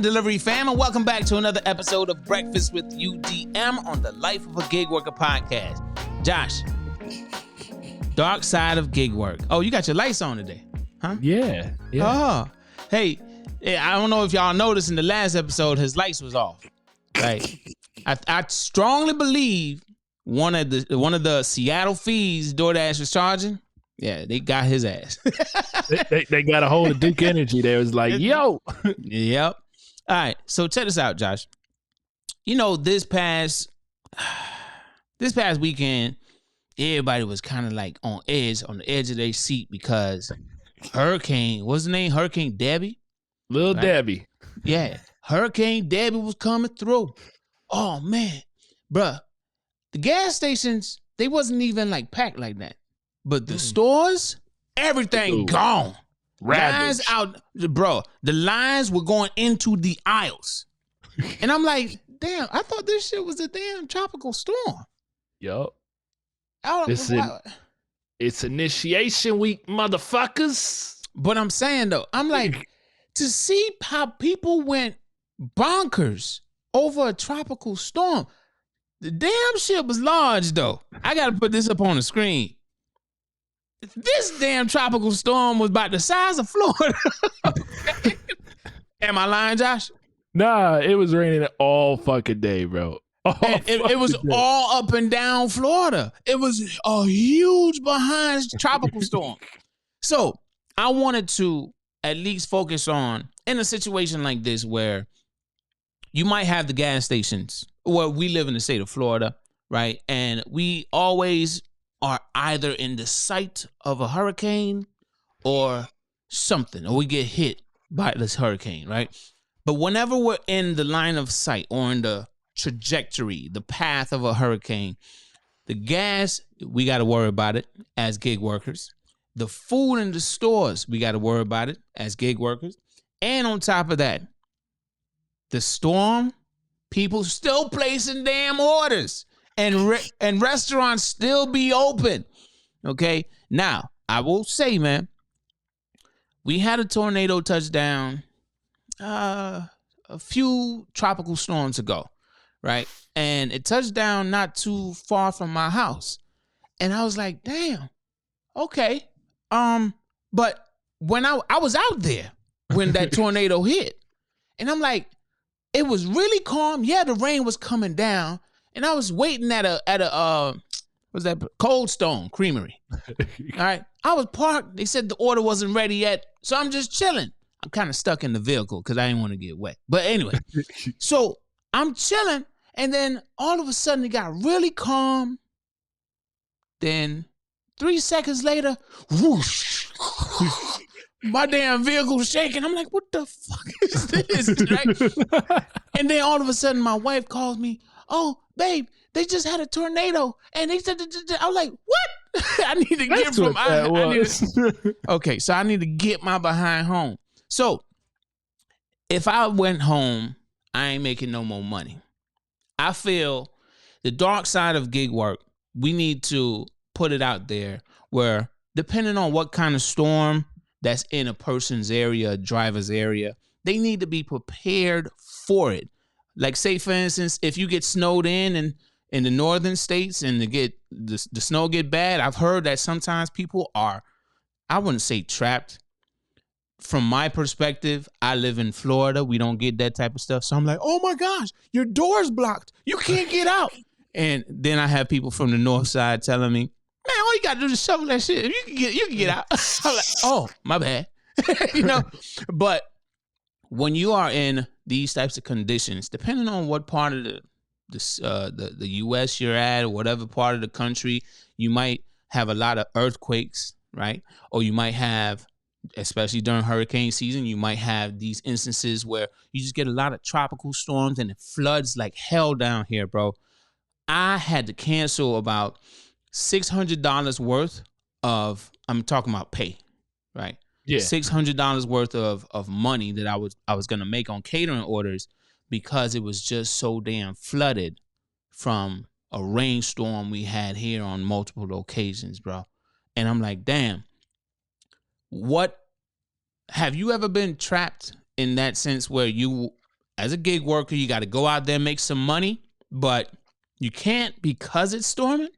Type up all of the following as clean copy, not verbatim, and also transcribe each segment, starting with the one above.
morning, delivery fam, and welcome back to another episode of Breakfast with UDM on the Life of a Gig Worker podcast. Josh, dark side of gig work. Oh, you got your lights on today, huh? Yeah. Oh, hey, I don't know if y'all noticed in the last episode, his lights was off. Right? I strongly believe one of the Seattle fees DoorDash was charging. Yeah, they got his ass. they got a hold of Duke Energy. They was like, yo. Yep. All right. So check this out, Josh. You know, this past weekend, everybody was kind of like on the edge of their seat because what's the name? Hurricane Debbie? Little right? Debbie. Yeah. Hurricane Debbie was coming through. Oh, man. Bruh. The gas stations, they wasn't even like packed like that. But the stores, everything gone. Lines out, bro. The lines were going into the aisles. And I'm like, damn, I thought this shit was a damn tropical storm. Yup. It's initiation week, motherfuckers. But I'm saying, though, I'm like, to see how people went bonkers over a tropical storm, the damn shit was large, though. I got to put this up on the screen. This damn tropical storm was about the size of Florida. Am I lying, Josh? Nah, it was raining all fucking day, bro. It was all up and down Florida. It was a huge behind tropical storm. So I wanted to at least focus on, in a situation like this where you might have the gas stations. Well, we live in the state of Florida, right? And we always are either in the sight of a hurricane or something, or we get hit by this hurricane, right? But whenever we're in the line of sight or in the trajectory, the path of a hurricane, the gas, we got to worry about it as gig workers. The food in the stores, we got to worry about it as gig workers. And on top of that, the storm, people still placing damn orders. And restaurants still be open. Okay. Now, I will say, man, we had a tornado touchdown a few tropical storms ago, right? And it touched down not too far from my house. And I was like, damn, okay. But when I was out there when that tornado hit, and I'm like, it was really calm. Yeah, the rain was coming down. And I was waiting at a what's that? Cold Stone Creamery. All right. I was parked. They said the order wasn't ready yet. So I'm just chilling. I'm kind of stuck in the vehicle because I didn't want to get wet. But anyway, so I'm chilling. And then all of a sudden it got really calm. Then 3 seconds later, whoosh. My damn vehicle shaking. I'm like, what the fuck is this? Right? And then all of a sudden my wife calls me. Oh, babe, they just had a tornado. And they said, I was like, what? I need to get from, okay, so I need to get my behind home. So if I went home, I ain't making no more money. I feel the dark side of gig work, we need to put it out there where depending on what kind of storm that's in a person's area, a driver's area, they need to be prepared for it. Like, say, for instance, if you get snowed in the northern states and the snow get bad, I've heard that sometimes people are, I wouldn't say trapped. From my perspective, I live in Florida. We don't get that type of stuff. So I'm like, oh my gosh, your door's blocked. You can't get out. And then I have people from the north side telling me, man, all you got to do is shovel that shit. You can get out. I'm like, oh, my bad. But when you are in these types of conditions, depending on what part of the U.S. you're at, or whatever part of the country, you might have a lot of earthquakes, right? Or you might have, especially during hurricane season, you might have these instances where you just get a lot of tropical storms and it floods like hell down here, bro. I had to cancel about $600 worth of, I'm talking about pay, right? Yeah. $600 worth of money that I was going to make on catering orders because it was just so damn flooded from a rainstorm we had here on multiple occasions, bro. And I'm like, damn, what have you ever been trapped in that sense where you as a gig worker, you got to go out there and make some money, but you can't because it's storming.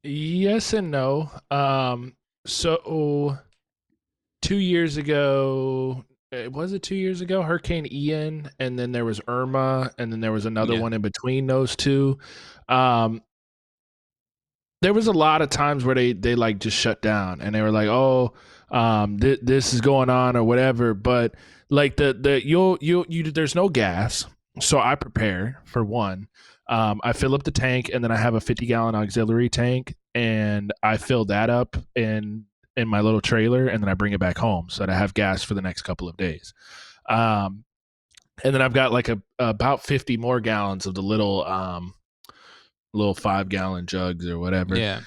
Yes and no. So 2 years ago, was it 2 years ago? Hurricane Ian, and then there was Irma, and then there was another one in between those two. There was a lot of times where they like just shut down, and they were like, "Oh, this is going on" or whatever. But like there's no gas, so I prepare for one. I fill up the tank, and then I have a 50-gallon auxiliary tank, and I fill that up in my little trailer, and then I bring it back home so that I have gas for the next couple of days. And then I've got like about 50 more gallons of the little 5-gallon jugs or whatever. Yeah.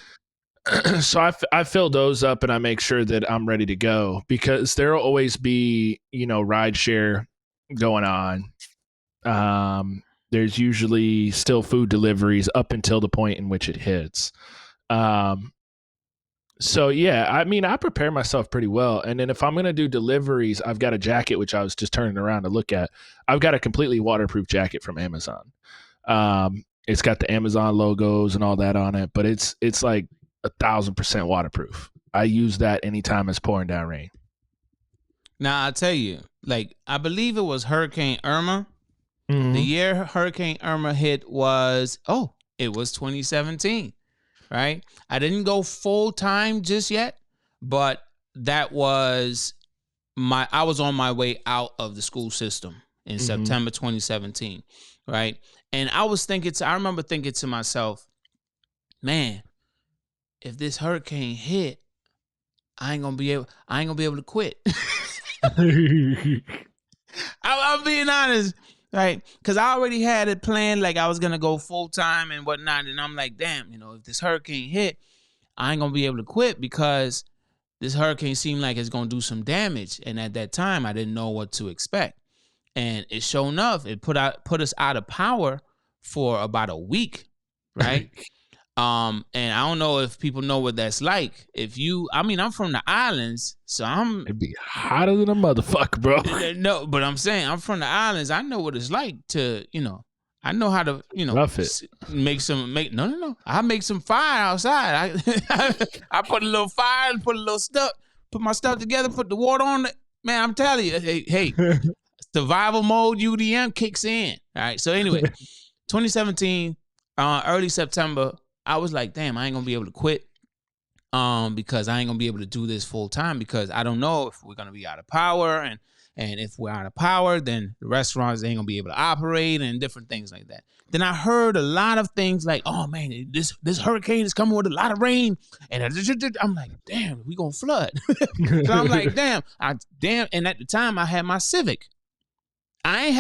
So I fill those up, and I make sure that I'm ready to go, because there'll always be, ride share going on. There's usually still food deliveries up until the point in which it hits. So yeah, I mean, I prepare myself pretty well. And then if I'm going to do deliveries, I've got a jacket, which I was just turning around to look at. I've got a completely waterproof jacket from Amazon. It's got the Amazon logos and all that on it, but it's like 1,000% waterproof. I use that anytime it's pouring down rain. Now I'll tell you, like, I believe it was Hurricane Irma. Mm-hmm. The year Hurricane Irma hit was 2017, right? I didn't go full time just yet, but that was I was on my way out of the school system in September 2017, right? And I remember thinking to myself, man, if this hurricane hit, I ain't gonna be able to quit. I'm being honest, right? Because I already had it planned, like I was gonna go full time and whatnot, and I'm like, damn, if this hurricane hit, I ain't gonna be able to quit, because this hurricane seemed like it's gonna do some damage, and at that time, I didn't know what to expect. And it sure enough, it put us out of power for about a week, right? And I don't know if people know what that's like. I'm from the islands, so it'd be hotter than a motherfucker, bro. No, but I'm saying I'm from the islands. I know what it's like to, I know how to, rough it. No. I make some fire outside. I put a little fire and put my stuff together, put the water on it. Man, I'm telling you, hey, survival mode UDM kicks in. All right. So anyway, 2017, early September, I was like, damn, I ain't gonna be able to quit. Because I ain't gonna be able to do this full time, because I don't know if we're gonna be out of power, and if we're out of power, then the restaurants ain't gonna be able to operate, and different things like that. Then I heard a lot of things like, oh man, this hurricane is coming with a lot of rain, and I'm like, damn, we gonna flood. So I'm like, damn, and at the time I had my Civic. I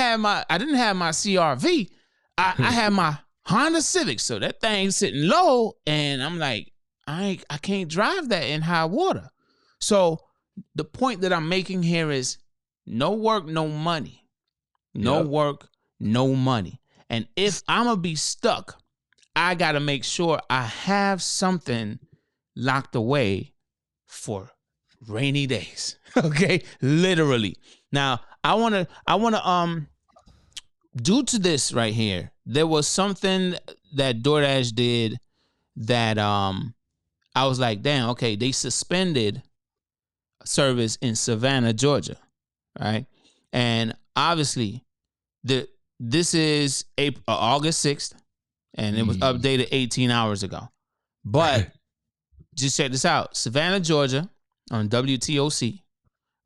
didn't have my CRV. I had my Honda Civic, so that thing's sitting low, and I'm like, I can't drive that in high water. So the point that I'm making here is no work, no money. No work, no money. And if I'm going to be stuck, I got to make sure I have something locked away for rainy days. Okay? Literally. Now, I want to due to this right here, there was something that DoorDash did that I was like, damn, okay, they suspended service in Savannah, Georgia, right? And obviously, this is August 6th, and it was updated 18 hours ago. But just check this out. Savannah, Georgia, on WTOC,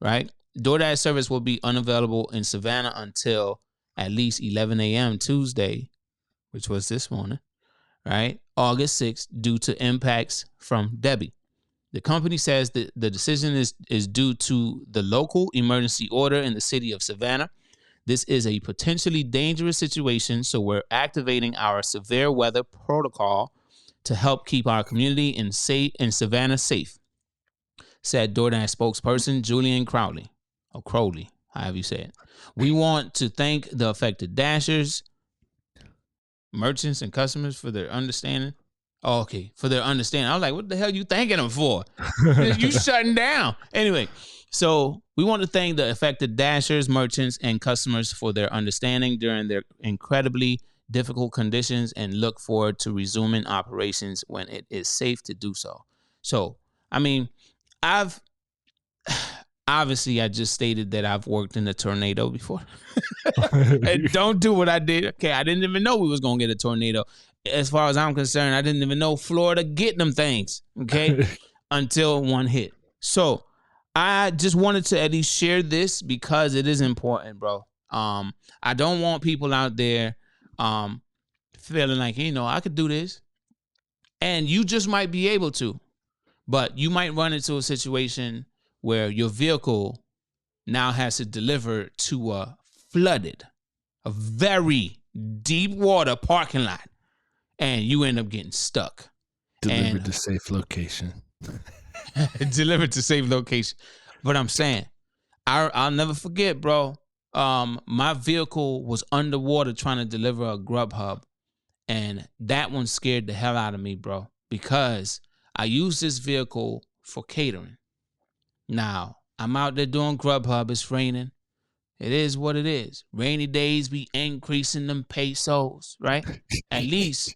right? DoorDash service will be unavailable in Savannah until at least 11 a.m. Tuesday, which was this morning, right? August 6th, due to impacts from Debbie. The company says that the decision is due to the local emergency order in the city of Savannah. This is a potentially dangerous situation, so we're activating our severe weather protocol to help keep our community in Savannah safe, said DoorDash spokesperson Julian Crowley, or Crowley, however you say it. We want to thank the affected Dashers, merchants, and customers for their understanding. Oh, okay, for their understanding. I was like, what the hell you thanking them for? You shutting down. Anyway, so we want to thank the affected dashers, merchants, and customers for their understanding during their incredibly difficult conditions and look forward to resuming operations when it is safe to do so. So, I mean, I've obviously I just stated that I've worked in a tornado before. And don't do what I did. Okay, I didn't even know we was gonna get a tornado. As far as I'm concerned, I didn't even know Florida get them things. Okay, until one hit. So I just wanted to at least share this because it is important, bro. I don't want people out there feeling like, I could do this. And you just might be able to, but you might run into a situation where your vehicle now has to deliver to a very deep water parking lot, and you end up getting stuck. Delivered to safe location. Delivered to safe location. But I'm saying, I'll never forget, bro. My vehicle was underwater trying to deliver a Grubhub, and that one scared the hell out of me, bro, because I use this vehicle for catering. Now, I'm out there doing Grubhub. It's raining. It is what it is. Rainy days be increasing them pesos, right? At least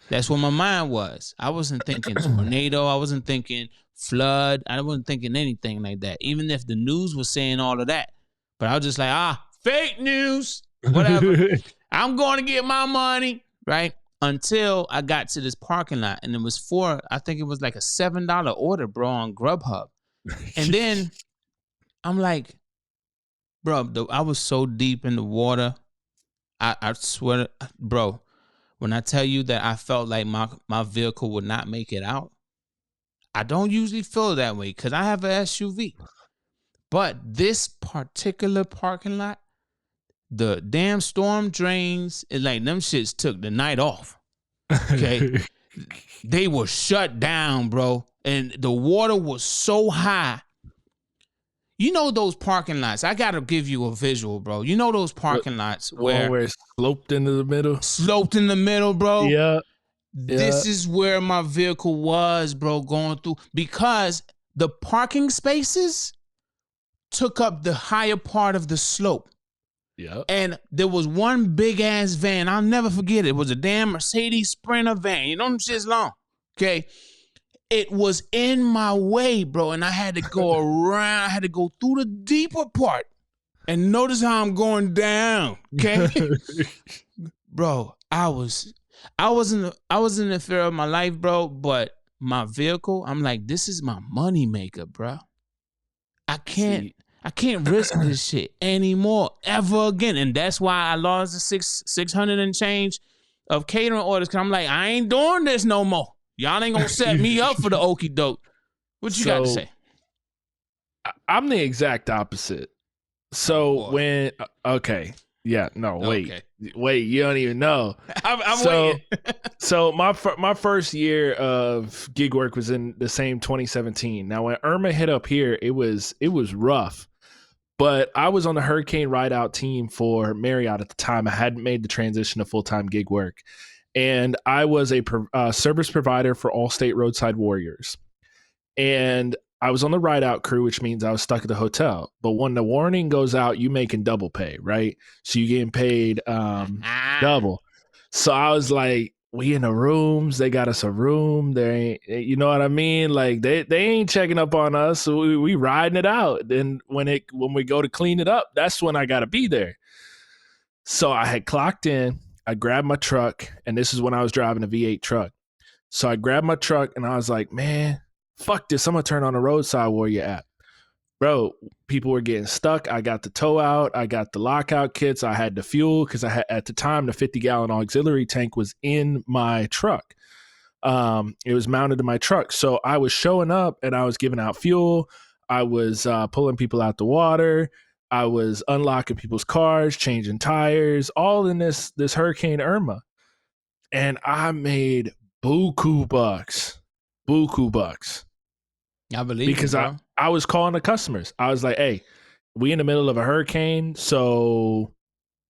that's what my mind was. I wasn't thinking tornado. I wasn't thinking flood. I wasn't thinking anything like that. Even if the news was saying all of that. But I was just like, fake news. Whatever. I'm going to get my money, right? Until I got to this parking lot, and it was I think it was like a $7 order, bro, on Grubhub. And then I'm like, bro, I was so deep in the water. I swear, bro, when I tell you that I felt like my vehicle would not make it out, I don't usually feel that way because I have an SUV. But this particular parking lot, the damn storm drains, it's like them shits took the night off. Okay. They were shut down, bro. And the water was so high. You know those parking lots. I got to give you a visual, bro. You know those parking lots where it's sloped into the middle? Sloped in the middle, bro. Yeah. This is where my vehicle was, bro, going through. Because the parking spaces took up the higher part of the slope. Yeah. And there was one big ass van. I'll never forget it. It was a damn Mercedes Sprinter van. You know them shit's long. Okay. It was in my way, bro. And I had to go around. I had to go through the deeper part. And notice how I'm going down. Okay. Bro, I was in the fear of my life, bro. But my vehicle, I'm like, this is my money maker, bro. I can't risk this shit anymore ever again. And that's why I lost the 600 and change of catering orders. Cause I'm like, I ain't doing this no more. Y'all ain't gonna set me up for the okie doke. What you got to say? I'm the exact opposite. So okay. Yeah, no, wait, you don't even know. I'm waiting. So my first year of gig work was in the same 2017. Now when Irma hit up here, it was rough. But I was on the hurricane ride out team for Marriott at the time. I hadn't made the transition to full-time gig work. And I was a service provider for Allstate Roadside Warriors. And I was on the ride out crew, which means I was stuck at the hotel. But when the warning goes out, you making double pay, right? So you getting paid double. So I was like, we in the rooms, they got us a room. They ain't, you know what I mean? Like they ain't checking up on us. So we riding it out. Then when we go to clean it up, that's when I gotta be there. So I had clocked in, I grabbed my truck, and this is when I was driving a V8 truck. So I grabbed my truck and I was like, man, fuck this. I'm gonna turn on the Roadside Warrior app. Bro, people were getting stuck. I got the tow out. I got the lockout kits. I had the fuel because I had, at the time, the 50-gallon auxiliary tank was in my truck. It was mounted to my truck. So I was showing up and I was giving out fuel. I was pulling people out the water. I was unlocking people's cars, changing tires, all in this Hurricane Irma. And I made buku bucks. I believe because it, bro. I was calling the customers. I was like, hey, we in the middle of a hurricane, so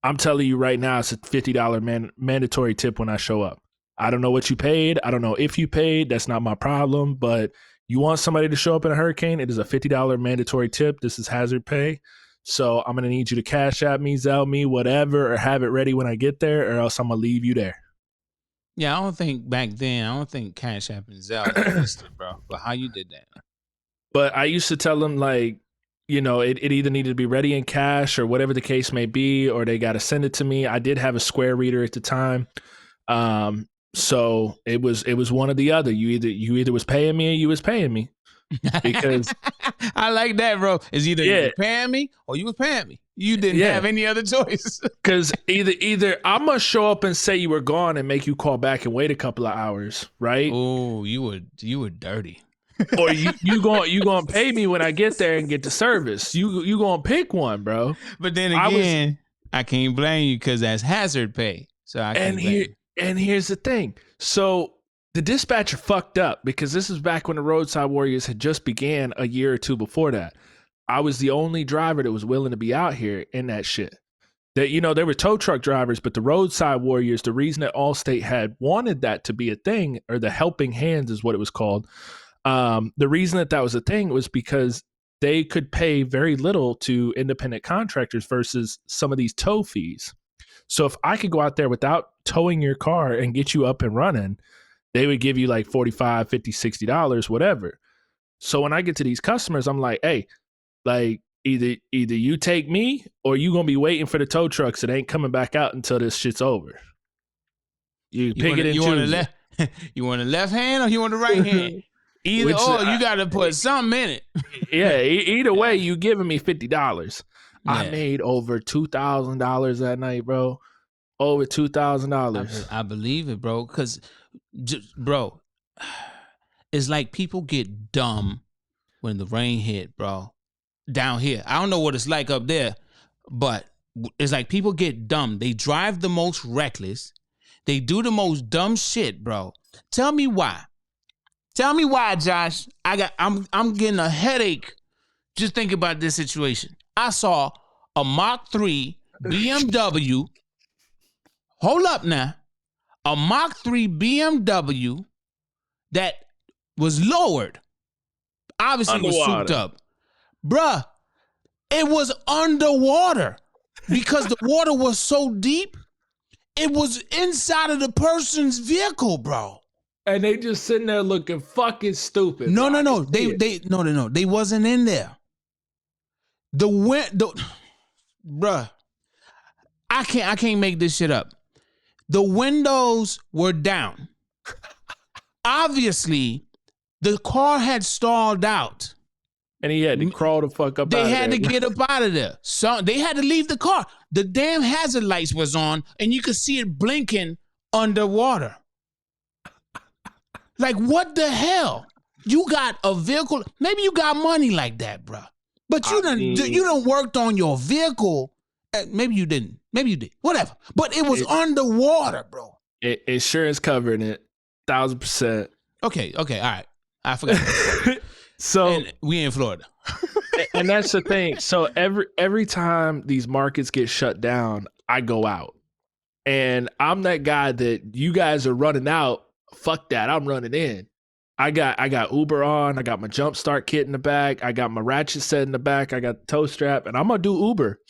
I'm telling you right now, it's a $50 mandatory tip when I show up. I don't know what you paid. I don't know if you paid. That's not my problem. But you want somebody to show up in a hurricane, it is a $50 mandatory tip. This is hazard pay. So I'm going to need you to cash at me, Zelle me, whatever, or have it ready when I get there, or else I'm going to leave you there. Yeah, I don't think back then, I don't think Cash App and Zelle existed, bro. But how you did that? But I used to tell them, like, you know, it either needed to be ready in cash or whatever the case may be, or they got to send it to me. I did have a Square reader at the time. So it was one or the other. You either was paying me or you was paying me. Because I like that, bro. It's either you were paying me or you was paying me. You didn't have any other choice. Because either I'm gonna show up and say you were gone and make you call back and wait a couple of hours, right? Oh, you were dirty. Or you gonna pay me when I get there and get the service. You gonna pick one, bro. But then again, I can't blame you because that's hazard pay. So I can't blame you. And here's the thing. So the dispatcher fucked up because this is back when the Roadside Warriors had just began a year or two before that. I was the only driver that was willing to be out here in that shit. That, you know, there were tow truck drivers, but the Roadside Warriors, the reason that Allstate had wanted that to be a thing, or the helping hands is what it was called. The reason that was a thing was because they could pay very little to independent contractors versus some of these tow fees. So if I could go out there without towing your car and get you up and running, they would give you like $45, $50, $60, whatever. So when I get to these customers, I'm like, hey, like either you take me or you going to be waiting for the tow trucks that ain't coming back out until this shit's over. You pick it and choose. You want the left hand or you want the right hand? Either you got to put something in it. Yeah, either way, you giving me $50. Yeah. I made over $2,000 that night, bro. Over $2,000. I believe it, bro. Because, bro, it's like people get dumb when the rain hit, bro. Down here, I don't know what it's like up there, but it's like people get dumb. They drive the most reckless. They do the most dumb shit, bro. Tell me why. Tell me why, Josh. I'm getting a headache just thinking about this situation. I saw a Mach 3 BMW. Hold up now. A Mach 3 BMW that was lowered. Obviously was souped up. Bruh, it was underwater because the water was so deep. It was inside of the person's vehicle, bro. And they just sitting there looking fucking stupid. No. They wasn't in there. Bruh, I can't make this shit up. The windows were down. Obviously, the car had stalled out. And he had to crawl the fuck up out of there. They had to get up out of there. So they had to leave the car. The damn hazard lights was on, and you could see it blinking underwater. Like, what the hell? You got a vehicle. Maybe you got money like that, bro. But you done worked on your vehicle. Maybe you didn't. Maybe you did. Whatever. But it was underwater, bro. Insurance covering it. 1,000%. Okay. All right. I forgot. So and we in Florida. And that's the thing. So every time these markets get shut down, I go out. And I'm that guy that you guys are running out. Fuck that. I'm running in. I got Uber on. I got my jump start kit in the back. I got my ratchet set in the back. I got the toe strap, and I'm gonna do Uber.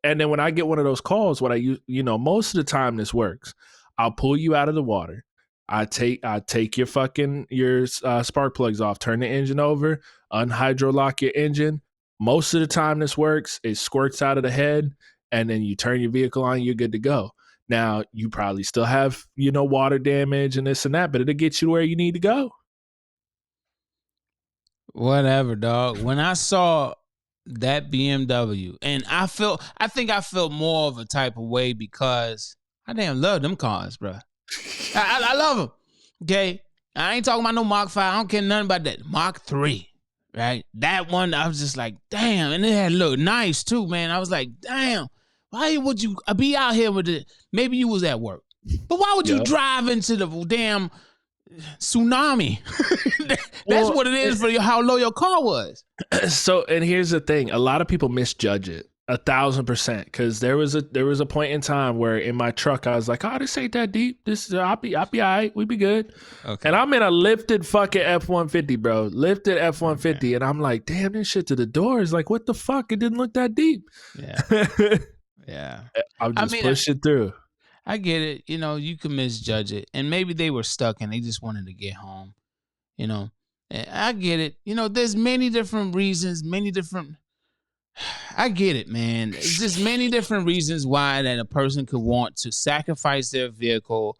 And then when I get one of those calls, what I use, most of the time this works. I'll pull you out of the water. I take your spark plugs off, turn the engine over, unhydrolock your engine. Most of the time this works. It squirts out of the head, and then you turn your vehicle on, you're good to go. Now, you probably still have, water damage and this and that, but it'll get you where you need to go. Whatever, dog. When I saw that BMW, and I think I felt more of a type of way because I damn love them cars, bro. I love them. Okay. I ain't talking about no Mach 5. I don't care nothing about that. Mach 3. Right? That one, I was just like, damn. And it had looked nice too, man. I was like, damn. Why would you be out here with it? Maybe you was at work. But why would you drive into the damn tsunami? That's what it is for how low your car was. So, and here's the thing. A lot of people misjudge it. 1,000%. Because there was a point in time where in my truck I was like, "Oh, this ain't that deep. This I'll be all right. We be good." Okay. And I'm in a lifted fucking F-150, bro. Lifted F-150, okay. And I'm like, "Damn, this shit to the door is like, what the fuck? It didn't look that deep." Yeah. Yeah. I'm just pushing through. I get it. You know, you can misjudge it, and maybe they were stuck and they just wanted to get home. You know, and I get it. You know, there's many different reasons, I get it, man. It's just many different reasons why that a person could want to sacrifice their vehicle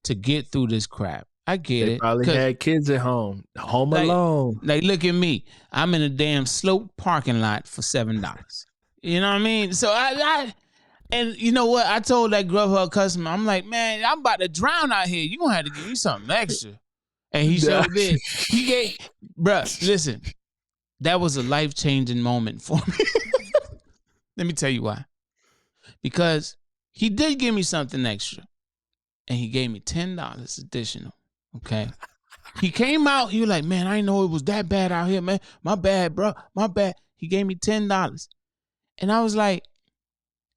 to get through this crap. I get it. They probably had kids at home alone. Like, look at me. I'm in a damn sloped parking lot for $7. You know what I mean? So and you know what? I told that Grubhub customer, I'm like, man, I'm about to drown out here. You're going to have to give me something extra. And he sure did. Bruh, listen, that was a life-changing moment for me. Let me tell you why. Because he did give me something extra. And he gave me $10 additional. Okay. He came out, he was like, man, I didn't know it was that bad out here, man. My bad, bro. My bad. He gave me $10. And I was like,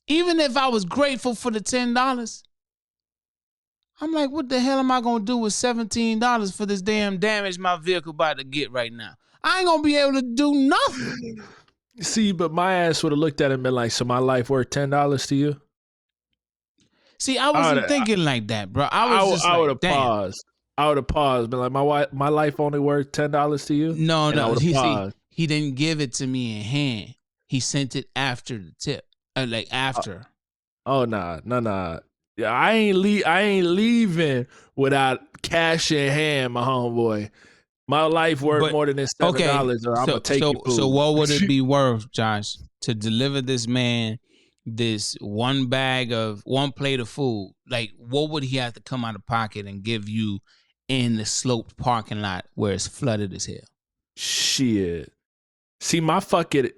even if I was grateful for the $10, I'm like, what the hell am I going to do with $17 for this damn damage my vehicle about to get right now? I ain't going to be able to do nothing. See, but my ass would have looked at him and been like, so my life worth $10 to you? See, I wasn't thinking like that, bro. I would have paused. I would have paused, been like, my life only worth $10 to you? No. He didn't give it to me in hand. He sent it after the tip. Like after. Oh, nah. Yeah, I ain't leaving without cash in hand, my homeboy. My life worth more than this $7, or I'm gonna take you. So what would it be worth, Josh, to deliver this man this one plate of food? Like, what would he have to come out of pocket and give you in the sloped parking lot where it's flooded as hell? Shit. See, my fuck it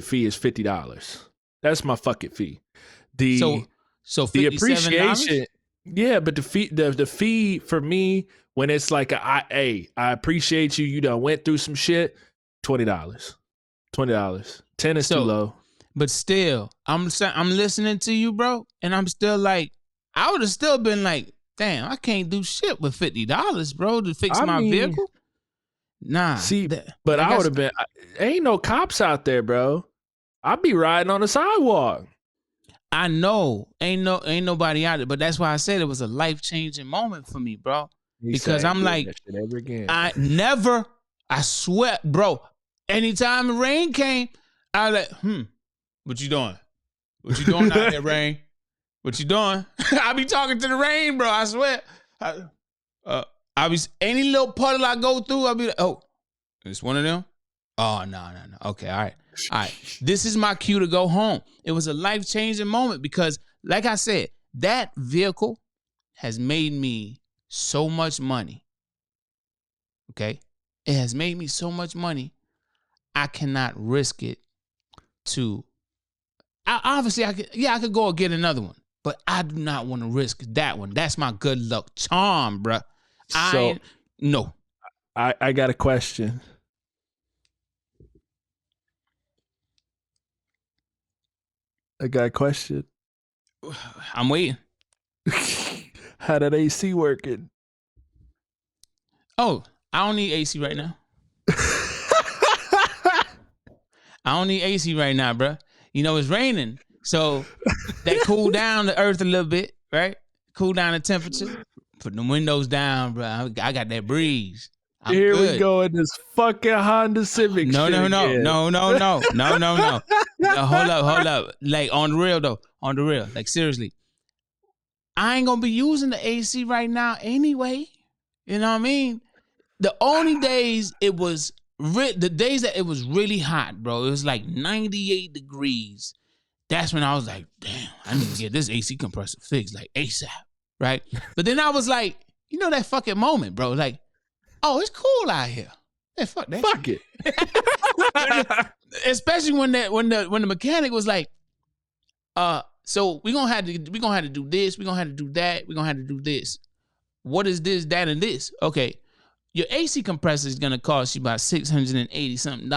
fee is $50. That's my fuck it fee. So the appreciation, yeah, but the fee for me, when it's like I appreciate you. You done went through some shit. $20. $10 is too low. But still, I'm listening to you, bro, and I'm still like, I would have still been like, damn, I can't do shit with $50, bro, to fix my vehicle. Nah. See, but I would have been. Ain't no cops out there, bro. I'd be riding on the sidewalk. I know, ain't nobody out there, but that's why I said it was a life-changing moment for me, bro. Because I'm like, ever again. I swear, bro, anytime the rain came, I was like, what you doing? What you doing out there, rain? What you doing? I be talking to the rain, bro, I swear. I be, any little puddle I go through, I'll be like, oh, it's one of them? Oh, no. Okay, all right. This is my cue to go home. It was a life-changing moment because, like I said, that vehicle has made me so much money. Okay? It has made me so much money, I cannot risk it to... obviously, I could go and get another one, but I do not want to risk that one. That's my good luck charm, bruh. No. I got a question. I'm waiting. How that AC working? Oh, I don't need AC right now. I don't need AC right now, bro. You know, it's raining. So that cool down the earth a little bit, right? Cool down the temperature. Put the windows down, bro. I got that breeze. Here we go in this fucking Honda Civic. No. Hold up. Like, on the real, though. On the real. Like, seriously. I ain't gonna be using the AC right now anyway. You know what I mean? The only days it was... the days that it was really hot, bro, it was like 98 degrees. That's when I was like, damn, I need to get this AC compressor fixed, like ASAP, right? But then I was like, you know that fucking moment, bro, like, oh, it's cool out here. Man, fuck that. Fuck it. Especially when the mechanic was like, so we're gonna have to do this, we're gonna have to do that, we're gonna have to do this. What is this, that, and this? Okay. Your AC compressor is gonna cost you about $680 something.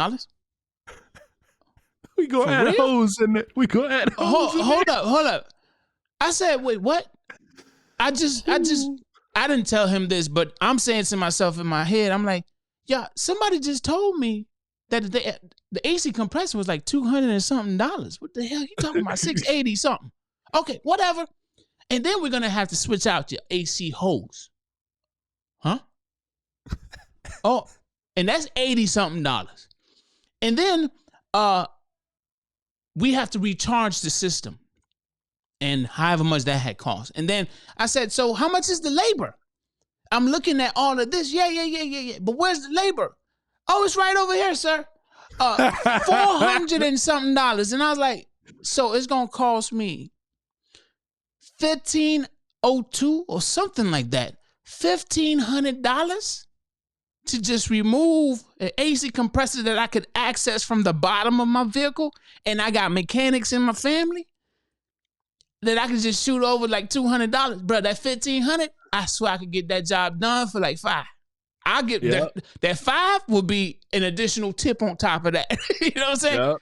We go For add real? hoes in it. We go add hoes. Hold up. I said, wait, what? I didn't tell him this, but I'm saying to myself in my head, I'm like, yeah, somebody just told me that the AC compressor was like $200 and something. What the hell you talking about? $680 something. Okay, whatever. And then we're gonna have to switch out your AC hose. Huh? Oh, and that's $80 something. And then we have to recharge the system. And however much that had cost. And then I said, so how much is the labor? I'm looking at all of this. Yeah. But where's the labor? Oh, it's right over here, sir. $400 and something. And I was like, so it's going to cost me $1,502 or something like that. $1,500 to just remove an AC compressor that I could access from the bottom of my vehicle. And I got mechanics in my family that I could just shoot over like $200, bro. That $1,500, I swear I could get that job done for like $5. I'll get that $5 will be an additional tip on top of that. You know what I'm saying? Yep.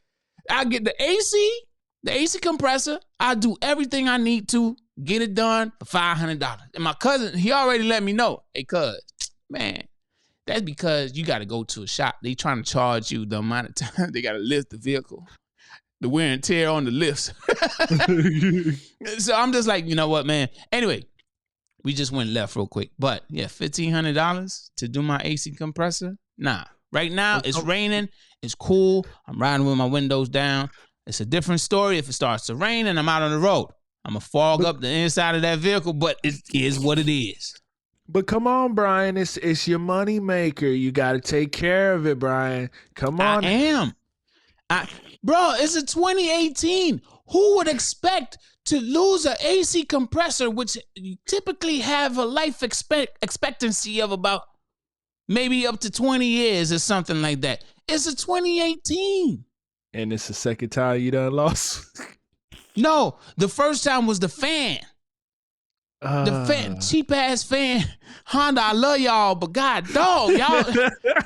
I'll get the AC compressor. I'll do everything I need to get it done for $500. And my cousin, he already let me know, hey, cuz, man, that's because you got to go to a shop. They trying to charge you the amount of time they got to lift the vehicle. The wear and tear on the lifts. So I'm just like, you know what, man? Anyway, we just went left real quick. But yeah, $1,500 to do my AC compressor? Nah. Right now, it's raining. It's cool. I'm riding with my windows down. It's a different story if it starts to rain and I'm out on the road. I'm going to fog up the inside of that vehicle, but it is what it is. But come on, Brian. It's your money maker. You got to take care of it, Brian. Come on. I am. Bro, it's a 2018. Who would expect to lose an AC compressor, which you typically have a life expectancy of about maybe up to 20 years or something like that? It's a 2018. And it's the second time you done lost? No, the first time was the fan. The fan, cheap ass fan. Honda, I love y'all, but god dog,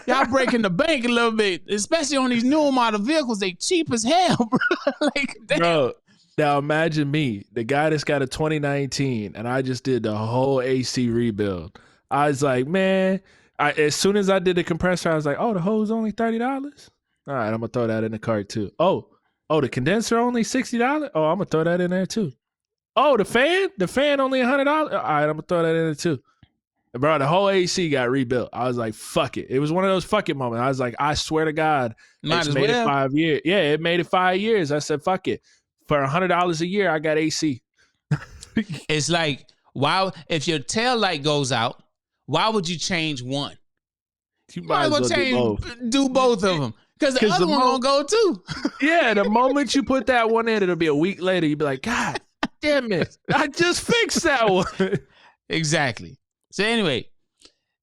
y'all breaking the bank a little bit, especially on these newer model vehicles. They cheap as hell, bro. Like, damn. Bro, now imagine me, the guy that's got a 2019, and I just did the whole AC rebuild. I was like, man, as soon as I did the compressor, I was like, oh, the hose only $30. All right, I'm gonna throw that in the cart too. Oh, the condenser only $60. Oh, I'm gonna throw that in there too. Oh, the fan only $100. All right, I'm gonna throw that in there too. Bro, the whole AC got rebuilt. I was like, fuck it. It was one of those fuck it moments. I was like, I swear to God, it's made it 5 years. Yeah, it made it 5 years. I said, fuck it. For $100 a year, I got AC. It's like, why, if your tail light goes out, why would you change one? You might as well do both of them. Because the other one won't go too. Yeah, the moment you put that one in, it'll be a week later. You'll be like, God damn it. I just fixed that one. Exactly. So anyway,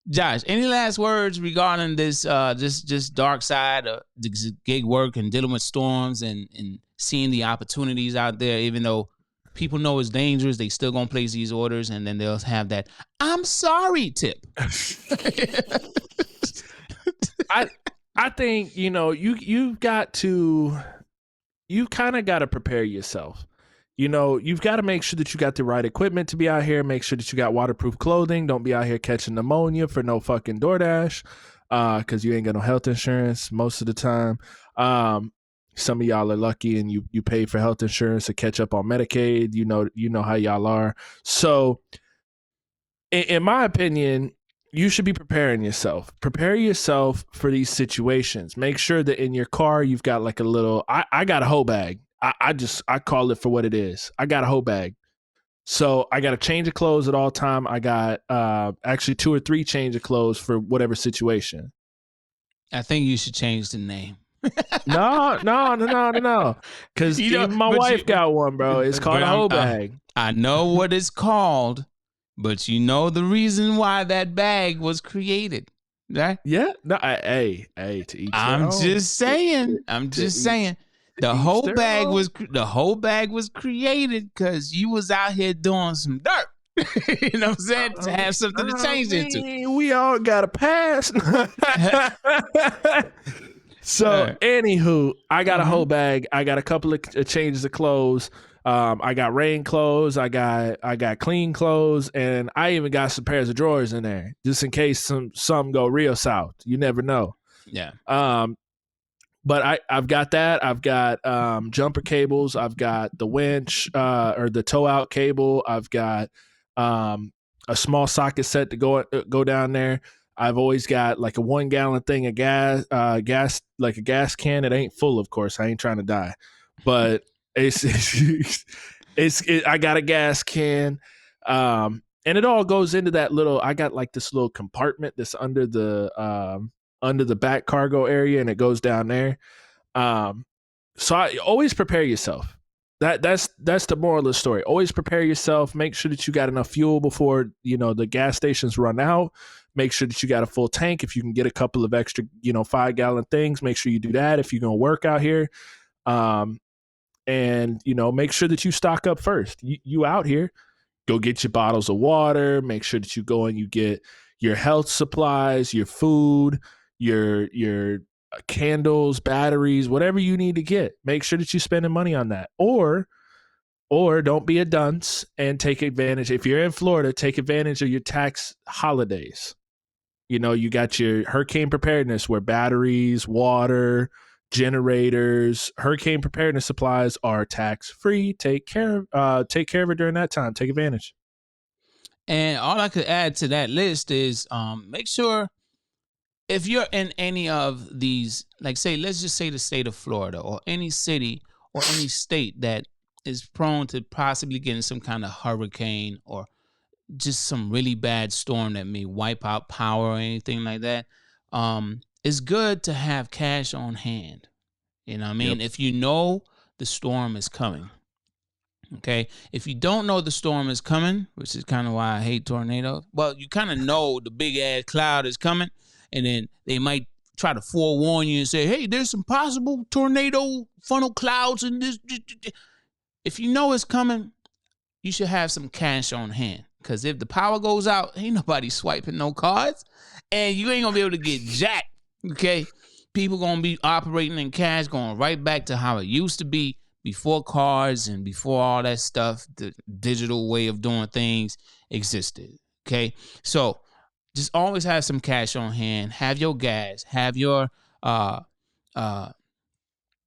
Josh, any last words regarding this just dark side of the gig work and dealing with storms and seeing the opportunities out there, even though people know it's dangerous, they still gonna place these orders and then they'll have that I'm sorry tip. I think, you've got to, you kind of got to prepare yourself. You've got to make sure that you got the right equipment to be out here. Make sure that you got waterproof clothing. Don't be out here catching pneumonia for no fucking DoorDash, because you ain't got no health insurance most of the time. Some of y'all are lucky and you pay for health insurance to catch up on Medicaid. You know how y'all are. So, in my opinion, you should be preparing yourself. Prepare yourself for these situations. Make sure that in your car you've got like a little. I got a hoe bag. I call it for what it is. I got a hoe bag. So I got a change of clothes at all time. I got actually 2 or 3 change of clothes for whatever situation. I think you should change the name. No. Because even my wife got one, bro. It's called a hoe bag. I know what it's called, but you know the reason why that bag was created, right? Yeah. No. Hey. To each. I'm just saying. The whole bag was created because you was out here doing some dirt. You know what I'm saying? To have something to change into. We all got a pass. So, anywho, I got a whole bag. I got a couple of changes of clothes. I got rain clothes. I got clean clothes, and I even got some pairs of drawers in there just in case some go real south. You never know. Yeah. But I've got that. I've got jumper cables. I've got the winch or the tow out cable. I've got a small socket set to go down there. I've always got like a 1 gallon thing of gas, like a gas can. It ain't full, of course. I ain't trying to die, but I got a gas can, and it all goes into that little. I got like this little compartment that's under the back cargo area, and it goes down there. So I always prepare yourself. That's the moral of the story. Always prepare yourself. Make sure that you got enough fuel before the gas stations run out. Make sure that you got a full tank. If you can get a couple of extra 5 gallon things, make sure you do that if you're gonna work out here. And make sure that you stock up first. You out here, go get your bottles of water. Make sure that you go and you get your health supplies, your food, your candles, batteries, whatever you need to get. Make sure that you're spending money on that. Or don't be a dunce and take advantage. If you're in Florida, take advantage of your tax holidays. You got your hurricane preparedness where batteries, water, generators, hurricane preparedness supplies are tax free. Take care of it during that time. Take advantage. And all I could add to that list is make sure if you're in any of these, like let's just say the state of Florida or any city or any state that is prone to possibly getting some kind of hurricane or just some really bad storm that may wipe out power or anything like that, it's good to have cash on hand. You know what I mean? Yep. If you know the storm is coming. Okay. If you don't know the storm is coming, which is kind of why I hate tornadoes, well, you kind of know the big ass cloud is coming, and then they might try to forewarn you and say, hey, there's some possible tornado funnel clouds in this. If you know it's coming, you should have some cash on hand. Because if the power goes out, ain't nobody swiping no cards. And you ain't going to be able to get jacked. Okay? People going to be operating in cash, going right back to how it used to be before cards and before all that stuff. The digital way of doing things existed. Okay? So just always have some cash on hand. Have your gas. Have your...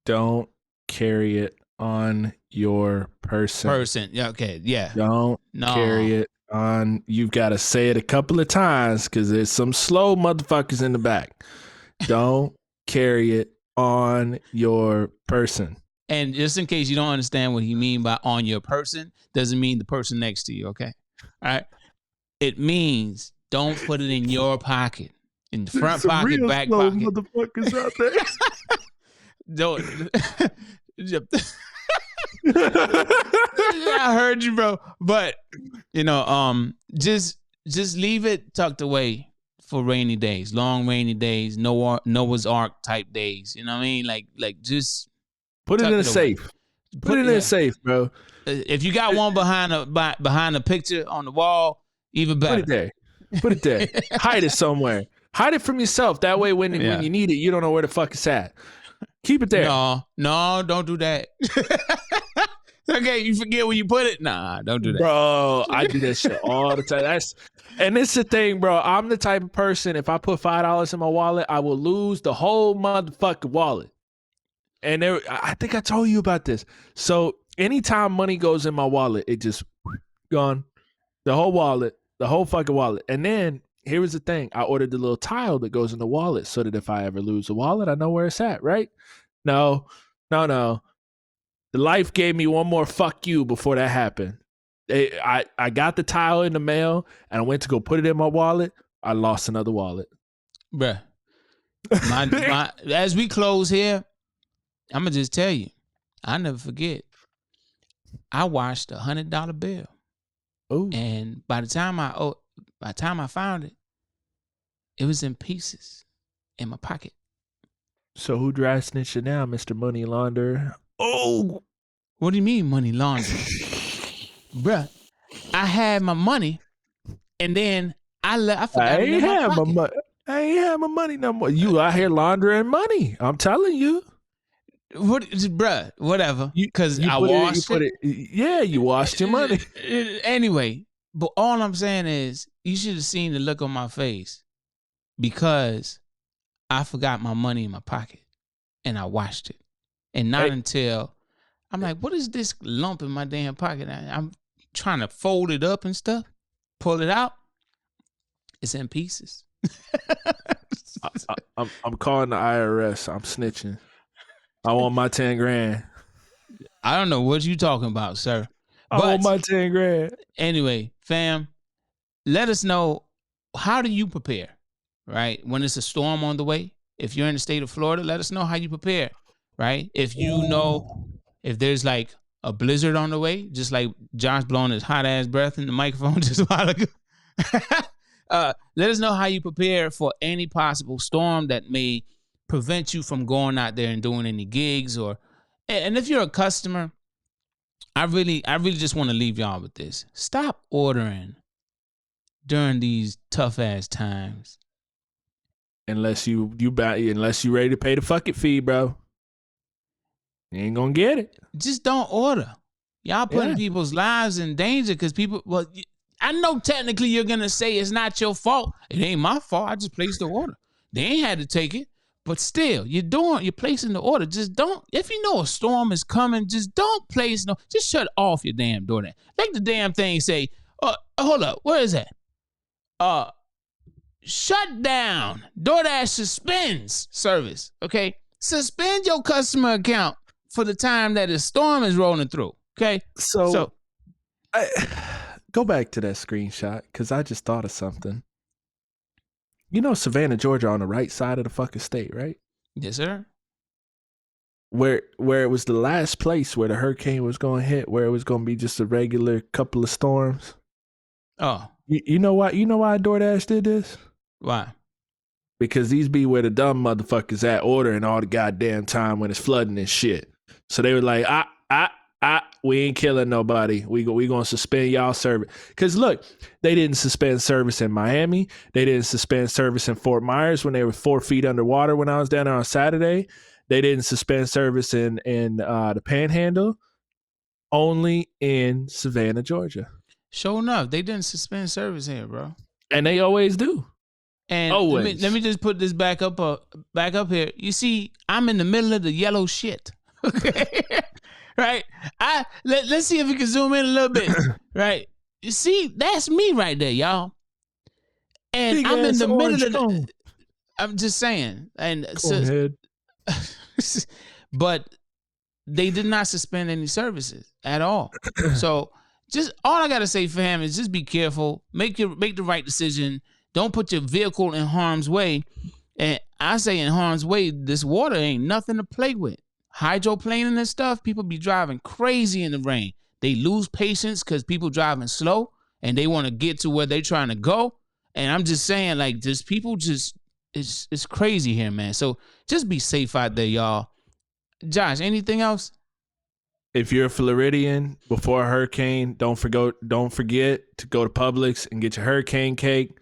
Don't carry it on your person. Yeah, okay, yeah. Don't carry it on. You've got to say it a couple of times because there's some slow motherfuckers in the back. Don't carry it on your person. And just in case you don't understand what he mean by on your person, doesn't mean the person next to you, okay? All right? It means don't put it in your pocket. In the front pocket, real back slow pocket. Motherfuckers out there. Don't. I heard you, bro. But just leave it tucked away for rainy days, long rainy days, Noah's Ark type days. You know what I mean? Like just put it in a safe. Put it in a safe, bro. If you got one behind a picture on the wall, even better. Put it there. Hide it somewhere. Hide it from yourself. That way, when you need it, you don't know where the fuck it's at. Keep it there. No, don't do that. Okay, you forget where you put it? Nah, don't do that. Bro, I do that shit all the time. And it's the thing, bro. I'm the type of person, if I put $5 in my wallet, I will lose the whole motherfucking wallet. And I think I told you about this. So anytime money goes in my wallet, it just gone. The whole wallet, the whole fucking wallet. And then here was the thing. I ordered the little tile that goes in the wallet so that if I ever lose the wallet, I know where it's at, right? No. The life gave me one more fuck you before that happened. I got the tile in the mail and I went to go put it in my wallet. I lost another wallet. Bruh. My, as we close here, I'm going to just tell you, I'll never forget. I washed $100 bill. Ooh. And by the time I found it, it was in pieces in my pocket. So who dry snitched you now, Mr. Money Launderer? Oh, what do you mean money laundering? Bruh, I had my money and then I forgot it in my pocket. I ain't have my money no more. You out here laundering money. I'm telling you. What, bruh? Whatever. Because I washed it. Yeah, you washed your money. Anyway, but all I'm saying is, you should have seen the look on my face because I forgot my money in my pocket and I washed it, and not until I'm like, what is this lump in my damn pocket? I'm trying to fold it up and stuff, pull it out. It's in pieces. I'm calling the IRS. I'm snitching. I want my 10 grand. I don't know what you talking about, sir. I want my 10 grand. Anyway, fam, let us know, how do you prepare, right? When it's a storm on the way, if you're in the state of Florida, let us know how you prepare, right? If you know, if there's like a blizzard on the way, just like Josh blowing his hot ass breath in the microphone just a while ago. Let us know how you prepare for any possible storm that may prevent you from going out there and doing any gigs. And if you're a customer, I really just want to leave y'all with this. Stop ordering during these tough ass times. Unless you ready to pay the fucking fee, bro. You ain't gonna get it. Just don't order. Y'all putting people's lives in danger because people, well, I know technically you're going to say it's not your fault. It ain't my fault. I just placed the order. They ain't had to take it. But still, you're placing the order. Just don't, if you know a storm is coming, just don't place just shut off your damn door. Like the damn thing say, hold up, where is that? Shut down. DoorDash suspends service, okay? Suspend your customer account for the time that the storm is rolling through, okay? So go back to that screenshot because I just thought of something. You know Savannah, Georgia on the right side of the fucking state, right? Yes, sir. Where it was the last place where the hurricane was going to hit, where it was going to be just a regular couple of storms. Oh. You know why? You know why DoorDash did this? Why? Because these be where the dumb motherfuckers at ordering all the goddamn time when it's flooding and shit. So they were like, we ain't killing nobody. We gonna suspend y'all service. Because look, they didn't suspend service in Miami. They didn't suspend service in Fort Myers when they were 4 feet underwater when I was down there on Saturday. They didn't suspend service in the Panhandle. Only in Savannah, Georgia. Sure enough, they didn't suspend service here, bro. And they always do. And let me just put this back up here. You see, I'm in the middle of the yellow shit. Okay. Right? Let's see if we can zoom in a little bit. Right? You see, that's me right there, y'all. And I'm in the middle of the, I'm just saying. And but they did not suspend any services at all. So just all I gotta say for him is just be careful. Make the right decision. Don't put your vehicle in harm's way. And I say in harm's way, this water ain't nothing to play with. Hydroplaning and stuff, people be driving crazy in the rain. They lose patience because people driving slow and they want to get to where they're trying to go. And I'm just saying, like, just people just, it's crazy here, man. So just be safe out there, y'all. Josh, anything else? If you're a Floridian before a hurricane, don't forget to go to Publix and get your hurricane cake.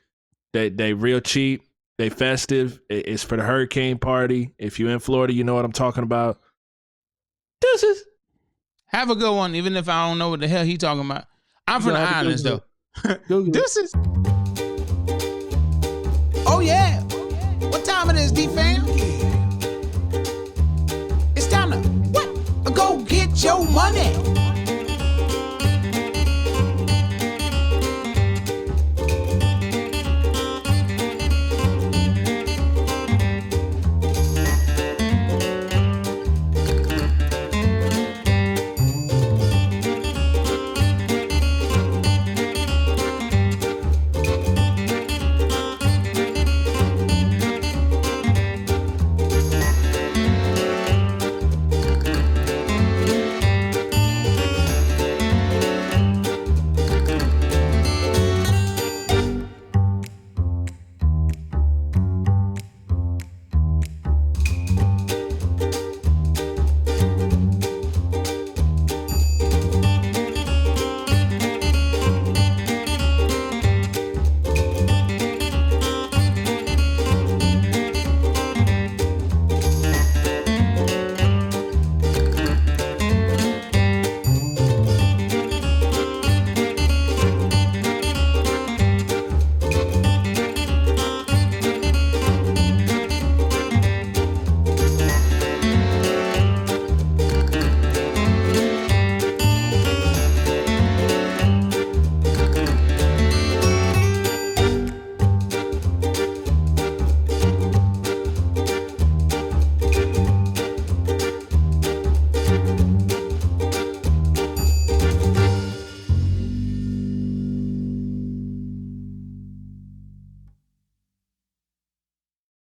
They real cheap. They festive. It's for the hurricane party. If you're in Florida, you know what I'm talking about. Deuces. Have a good one, even if I don't know what the hell he talking about. I'm from the islands, though. Deuces. Oh, yeah. What time it is, D-Fam?